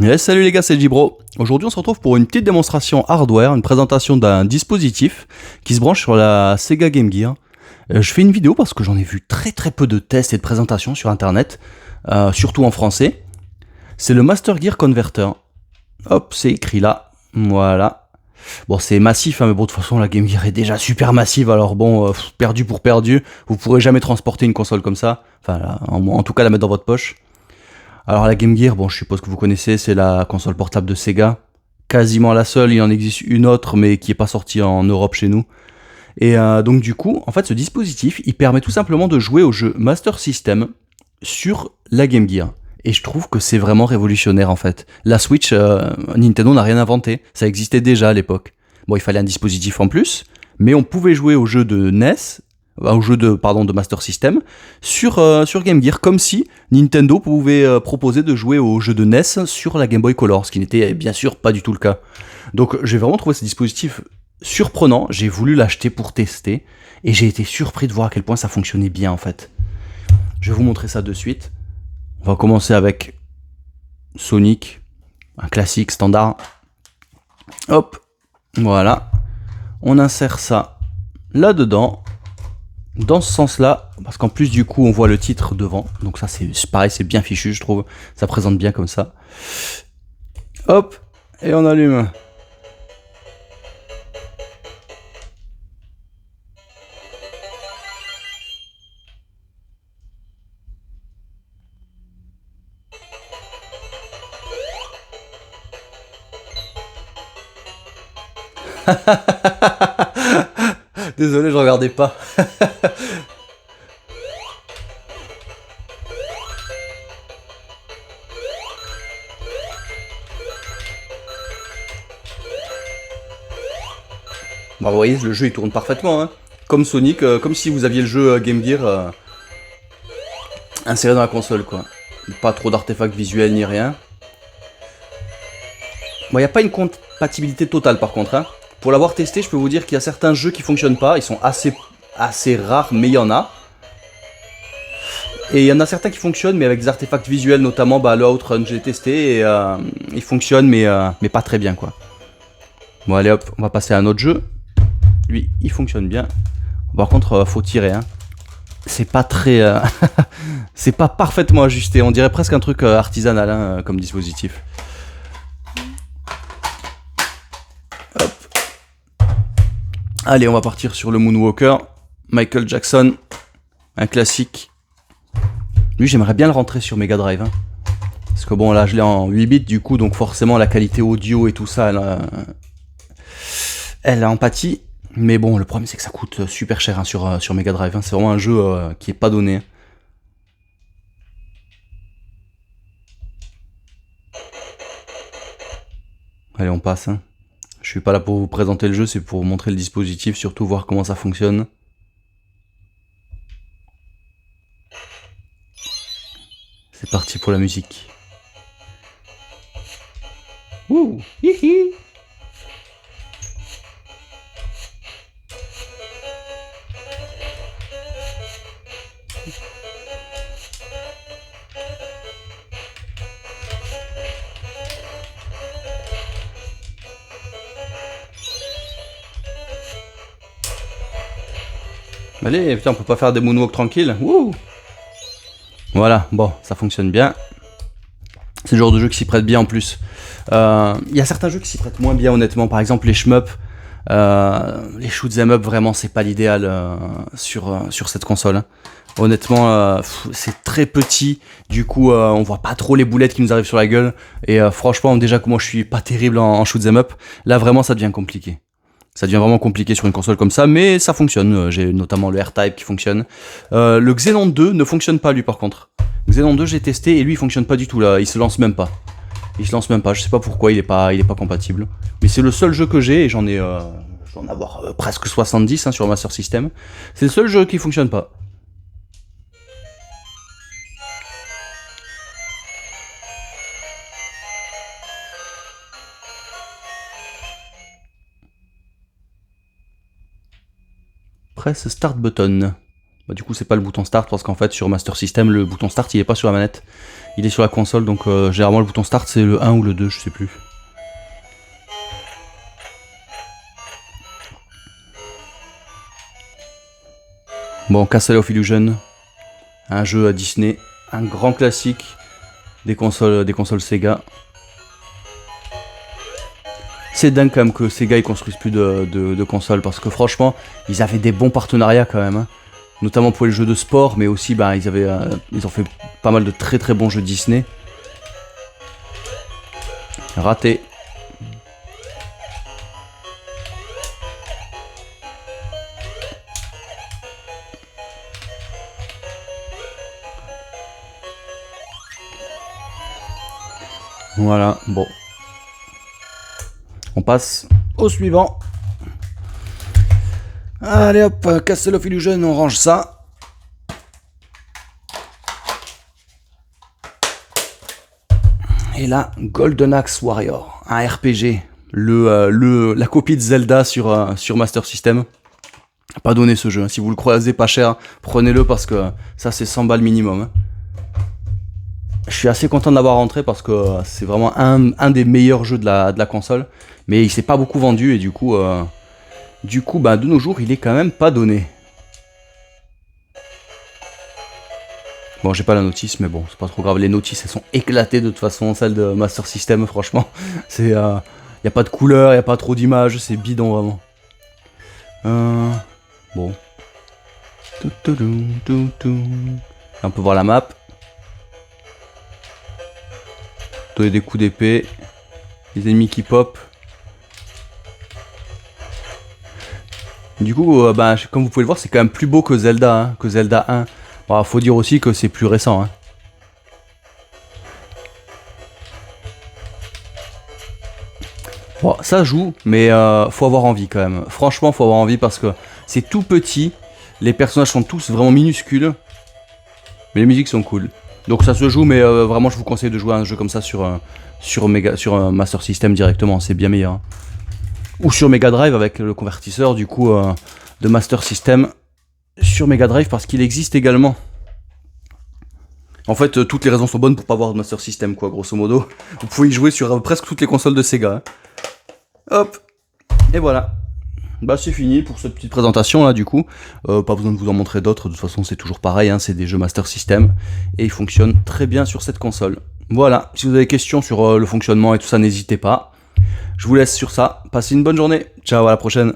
Yes, salut les gars, c'est Jibro. Aujourd'hui, on se retrouve pour une petite démonstration hardware, une présentation d'un dispositif qui se branche sur la Sega Game Gear. Je fais une vidéo parce que j'en ai vu très peu de tests et de présentations sur internet, surtout en français. C'est le Master Gear Converter. Hop, c'est écrit là. Voilà. Bon, c'est massif, hein, mais bon, de toute façon, la Game Gear est déjà super massive, alors bon, perdu pour perdu, vous pourrez jamais transporter une console comme ça. Enfin, en tout cas, la mettre dans votre poche. Alors la Game Gear, bon, je suppose que vous connaissez, c'est la console portable de Sega. Quasiment la seule, il en existe une autre, mais qui n'est pas sortie en Europe chez nous. Et donc du coup, en fait, ce dispositif, il permet tout simplement de jouer au jeu Master System sur la Game Gear. Et je trouve que c'est vraiment révolutionnaire en fait. La Switch, Nintendo n'a rien inventé, ça existait déjà à l'époque. Bon, il fallait un dispositif en plus, mais on pouvait jouer au jeu de NES, au jeu de Master System sur Game Gear, comme si Nintendo pouvait proposer de jouer au jeu de NES sur la Game Boy Color, ce qui n'était bien sûr pas du tout le cas. Donc j'ai vraiment trouvé ce dispositif surprenant, j'ai voulu l'acheter pour tester, et j'ai été surpris de voir à quel point ça fonctionnait bien en fait. Je vais vous montrer ça de suite. On va commencer avec Sonic, un classique standard. Hop, voilà. On insère ça là-dedans, dans ce sens-là, parce qu'en plus du coup on voit le titre devant, donc ça c'est pareil, c'est bien fichu je trouve, ça présente bien comme ça. Hop, et on allume. Désolé, je regardais pas. Bah vous voyez, le jeu il tourne parfaitement, hein. Comme Sonic, comme si vous aviez le jeu Game Gear inséré dans la console quoi. Pas trop d'artefacts visuels ni rien. Bon, il n'y a pas une compatibilité totale par contre, hein. Pour l'avoir testé, je peux vous dire qu'il y a certains jeux qui fonctionnent pas, ils sont assez rares, mais il y en a. Et il y en a certains qui fonctionnent, mais avec des artefacts visuels, notamment le Outrun, j'ai testé, et il fonctionne, mais pas très bien, quoi. Bon, allez hop, on va passer à un autre jeu. Lui, il fonctionne bien. Par contre, faut tirer, hein. C'est pas très... c'est pas parfaitement ajusté, on dirait presque un truc artisanal, hein, comme dispositif. Hop. Allez, on va partir sur le Moonwalker. Michael Jackson, un classique. Lui, j'aimerais bien le rentrer sur Mega Drive, hein. Parce que bon, là, je l'ai en 8 bits, du coup, donc forcément, la qualité audio et tout ça, elle a empathie. Mais bon, le problème, c'est que ça coûte super cher, hein, sur Mega Drive, hein. C'est vraiment un jeu qui est pas donné, hein. Allez, on passe, hein. Je suis pas là pour vous présenter le jeu, c'est pour vous montrer le dispositif, surtout voir comment ça fonctionne. C'est parti pour la musique. Ouh, hihi. Allez, putain, on peut pas faire des moonwalks tranquilles. Ouh. Voilà, bon, ça fonctionne bien. C'est le genre de jeu qui s'y prête bien en plus. Il y a certains jeux qui s'y prêtent moins bien honnêtement, par exemple les shmup, les shoot 'em up, vraiment c'est pas l'idéal sur cette console, hein. Honnêtement, c'est très petit, du coup on voit pas trop les boulettes qui nous arrivent sur la gueule, et franchement déjà que moi je suis pas terrible en shoot 'em up, là vraiment ça devient compliqué. Ça devient vraiment compliqué sur une console comme ça, mais ça fonctionne. J'ai notamment le R-Type qui fonctionne. Le Xenon 2 ne fonctionne pas lui par contre. Xenon 2 j'ai testé et lui il fonctionne pas du tout là, il se lance même pas. Il se lance même pas, je sais pas pourquoi il est pas compatible. Mais c'est le seul jeu que j'ai et j'en ai... je dois en avoir presque 70 hein, sur Master System. C'est le seul jeu qui fonctionne pas. Presse Start Button. Bah, du coup, c'est pas le bouton start parce qu'en fait, sur Master System, le bouton start il est pas sur la manette, il est sur la console. Donc, généralement, le bouton start c'est le 1 ou le 2, je sais plus. Bon, Castle of Illusion, un jeu à Disney, un grand classique des consoles Sega. C'est dingue quand même que Sega ils construisent plus de consoles parce que franchement, ils avaient des bons partenariats quand même. Hein. Notamment pour les jeux de sport, mais aussi bah, ils ont fait pas mal de très très bons jeux Disney. Raté. Voilà, bon. On passe au suivant. Allez hop, Castle of Illusion, on range ça. Et là, Golden Axe Warrior, un RPG. La copie de Zelda sur Master System. Pas donné ce jeu, hein. Si vous le croisez pas cher, prenez-le parce que ça c'est 100 balles minimum. Hein. Je suis assez content de l'avoir rentré parce que c'est vraiment un des meilleurs jeux de la console. Mais il s'est pas beaucoup vendu et du coup, bah, de nos jours, il est quand même pas donné. Bon, j'ai pas la notice, mais bon, c'est pas trop grave. Les notices, elles sont éclatées de toute façon, celles de Master System, franchement. C'est, y a pas de couleur, y a pas trop d'images, c'est bidon vraiment. Bon. On peut voir la map. Donner des coups d'épée. Les ennemis qui pop. Du coup, bah, comme vous pouvez le voir, c'est quand même plus beau que Zelda, hein, que Zelda 1. Bon, faut dire aussi que c'est plus récent. Hein. Bon, ça joue, mais faut avoir envie quand même. Franchement, faut avoir envie parce que c'est tout petit. Les personnages sont tous vraiment minuscules. Mais les musiques sont cool. Donc ça se joue, mais vraiment, je vous conseille de jouer à un jeu comme ça sur un Master System directement. C'est bien meilleur. Hein. Ou sur Mega Drive avec le convertisseur du coup de Master System sur Mega Drive parce qu'il existe également. En fait, toutes les raisons sont bonnes pour pas avoir de Master System, quoi, grosso modo. Vous pouvez y jouer sur presque toutes les consoles de Sega. Hein. Hop, et voilà. Bah c'est fini pour cette petite présentation là du coup. Pas besoin de vous en montrer d'autres, de toute façon c'est toujours pareil, hein, c'est des jeux Master System et ils fonctionnent très bien sur cette console. Voilà, si vous avez des questions sur le fonctionnement et tout ça, n'hésitez pas. Je vous laisse sur ça, passez une bonne journée, ciao, à la prochaine.